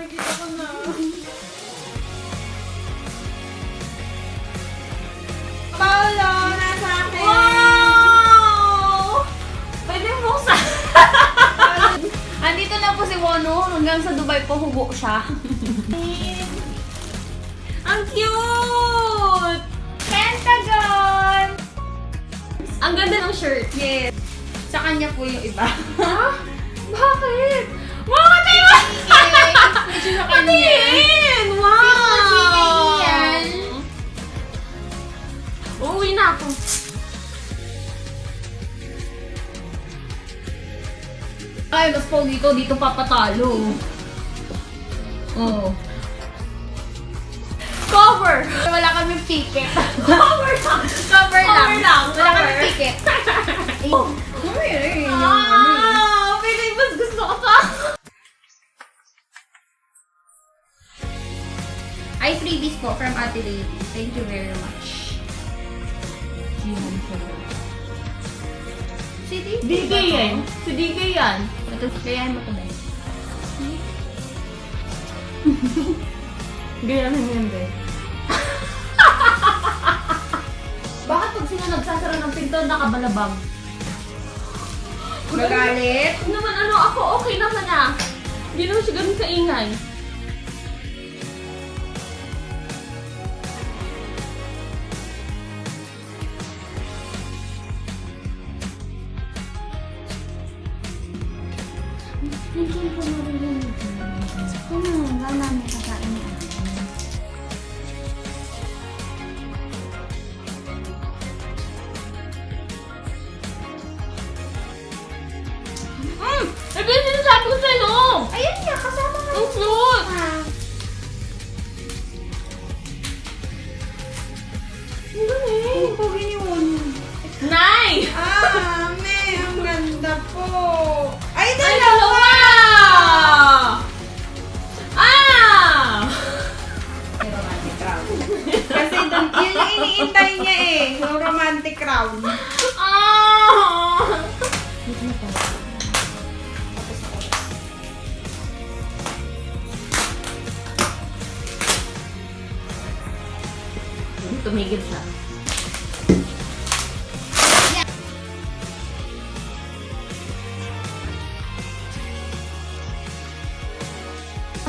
nakikita ko na. Paolo, nasa akin! Wow! Pwede mo sa... Andito na po si Wonwoo. Hanggang sa Dubai po hubo siya. Ang cute! Pentagon! Ang ganda ng shirt. Yes. Sa kanya po yung iba. Ha? Bakit? Bakit tayo? Medyo sa kanya. Wow! Uuwi na ako. Ay, mas pogi ko. Dito papatalo. Oh. Cover! Wala kaming picket. Cover lang! Cover lang! Wala kaming picket. Oh! Picket, mas gusto ko pa! Ay, freebies po from Ate Lady. Thank you very much. Si DK yan. Si DK yan. Ito, gayahin mo ito na yun. Gayahin mo yun, be. Bakit pag sino nagsasara ng pinto, nakabalabang? Magalit? Naman ano, ako okay naman ah. Hindi naman siya ganun kaingay. Hindi ko maririnig. Ano, wala na kakain niya. Ito yung sinasabi ko sa'yo! Ayan niya, kasama nga. Ang cute! Ang galing! Ang pogi ni Wonwoo. Nice! Me, ang ganda po. Ay, Ay, dalawa! Romantic crown. Kasi yun yung iniintay niya eh. Yung romantic crown. Tumigil siya.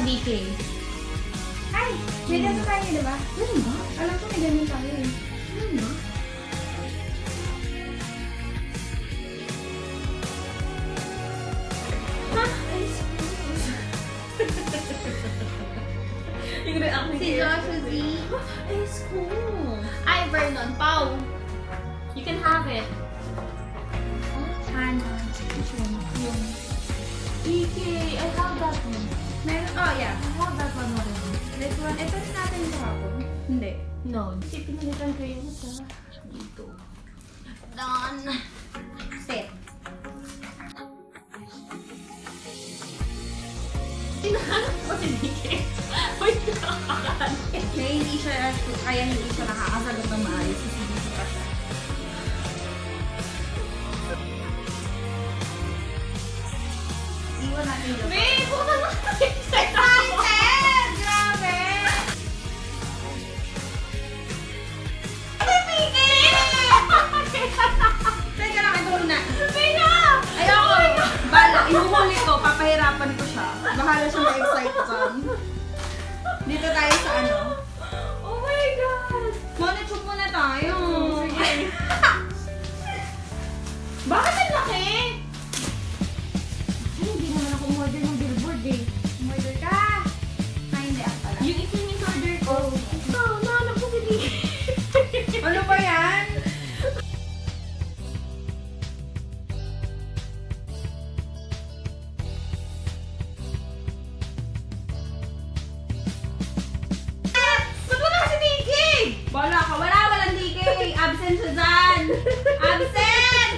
DK. Ay, may ganun tayo, di ba? Ano ba? Alam ko may ganun tayo eh. Ano ba? Yung reaction Si Joshua Z. It's cool. Ay, Vernon, Pau. You can have it. Hana. Yung DK, I have that one. Meron, oh yeah. I have that one already. This one, ito rin natin yung kahapon. Hindi. No. Kasi pinalitan ko yung sa dito. Done. Set. Hinahanap ko si DK. Wait, nakakahanap. Kaya hindi siya nakakasagot ng maayos. Sisibisi pa siya. Iwan natin yung... Babe, puta na kayo. Excited! Grabe! Teka lang, ito muna. Ayoko. Bala, inuhuli ko. Papahirapan ko siya. Bahala siya ma-excite dyan. Dito tayo sa ano. Oh my God! Monotube muna tayo. Sige. Bakit ang laki? Ay, hindi naman ako umorder ng billboard eh. Umorder ka. Ay, hindi ako pala. Yung isa yung order ko. No, nahanap ko si DK. Ano ba yan? Ba't wala si DK? Wala ka. Walang DK. Absent siya dyan. Absent!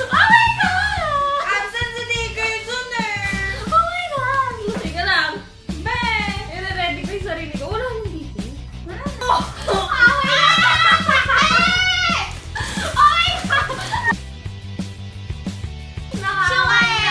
Oh my God! Absent si DK dun eh. Oh my God! Teka lang. Be! I-ready ko yung sarili ko. Wala yung DK. Wala na. Oh! Oh my God! Oh my God! Nakakaya!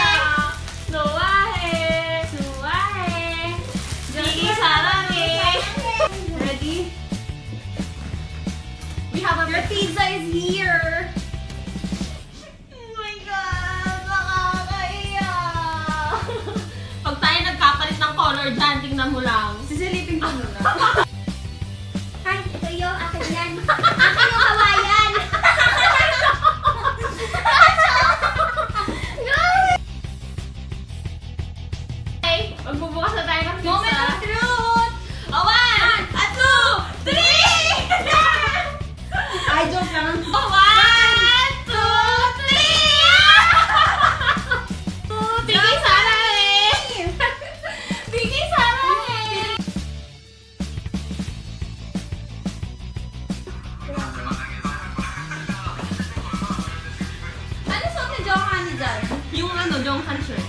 shirt.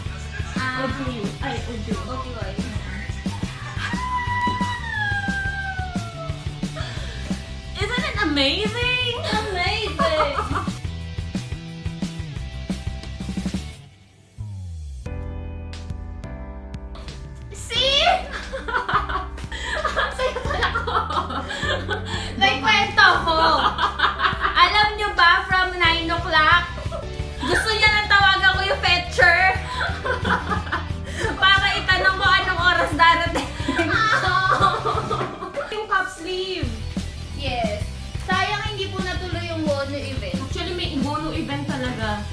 OPU. Ay, OPU. Okay. Isn't it amazing? Amazing! See? Sa'yo pala ko. May kwento ko. Alam nyo ba, from 9 o'clock, gusto niya nang tawagan ko yung fetcher para itanong ko anong oras darating. Yung cup sleeve. Yes. Sayang hindi po natuloy yung Wonwoo event. Actually, may Wonwoo event talaga.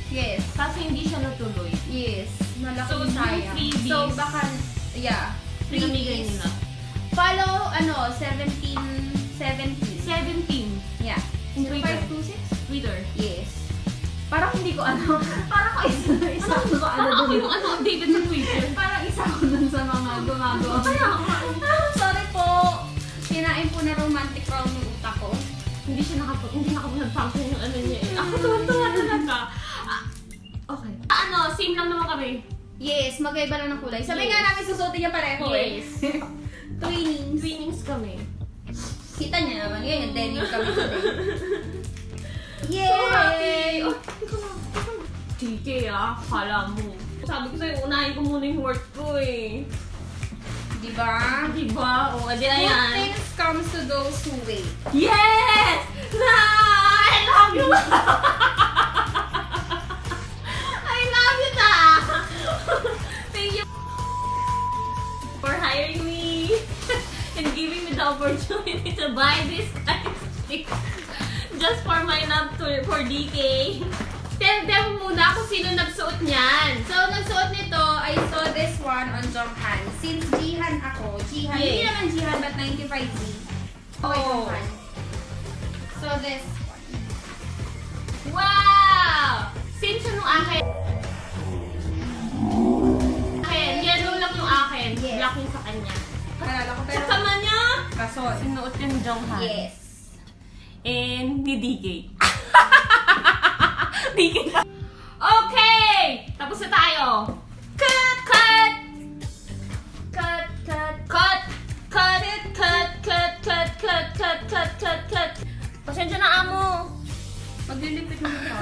Yes. Kasi hindi siya natuloy. Yes. Malaking So, sayang. freebies. So, baka, yeah. Pinamigay Freebies. nila. Follow, 17. 17. Yeah. In Twitter. 0526? Twitter. Yes. Parang hindi ko ano. Parang ko isa ko sa ano Ako dun. yung updated sa Twitter. Parang isa ko dun sa mga gumagawa. Kaya nga. Sorry po. Kinain po na romantic round ng utak ko. Hindi nag-function yung ano niya eh. Ako tuwa talaga. Okay. Same lang naman kami. Yes, magkaiba lang ng kulay. Sabi nga namin susuotin niya pareho Yes. Twinings. Twinings kami. Kita niya naman yun, yung denim kami today. Yay! So happy! TK kala mo. Sabi ko sa'yo, unahin ko muna yung work ko eh. Diba? Diba? O, adi na Good yan. things comes to those who wait. Yes! I love you! I love you, ta! Thank you for hiring me and giving me the opportunity to buy this kind of thing just for my love tour for DK. Tell them muna kung sino nagsuot niyan. So, nagsuot nito, I saw this one on Jonghan. Since Jihan ako, Jihan, hindi Yes. naman Jihan, but 95Z. Okay, Oh. Jonghan. So, this one. Wow! Same siya nung akin. Yellow lang yung akin. Yes. Black yung sa kanya. Nalala ko, Sa pero kama niya, kason. sinuot yung Jonghan. Yes. And ni DK. DK pa. Okay! Tapos na tayo. Cut! Cut! Cut! Cut! Cut! Cut! Cut! Cut! Cut! Cut! Cut! Cut! Cut! Cut! Pasensya na, amo. Maglilipit mo ito.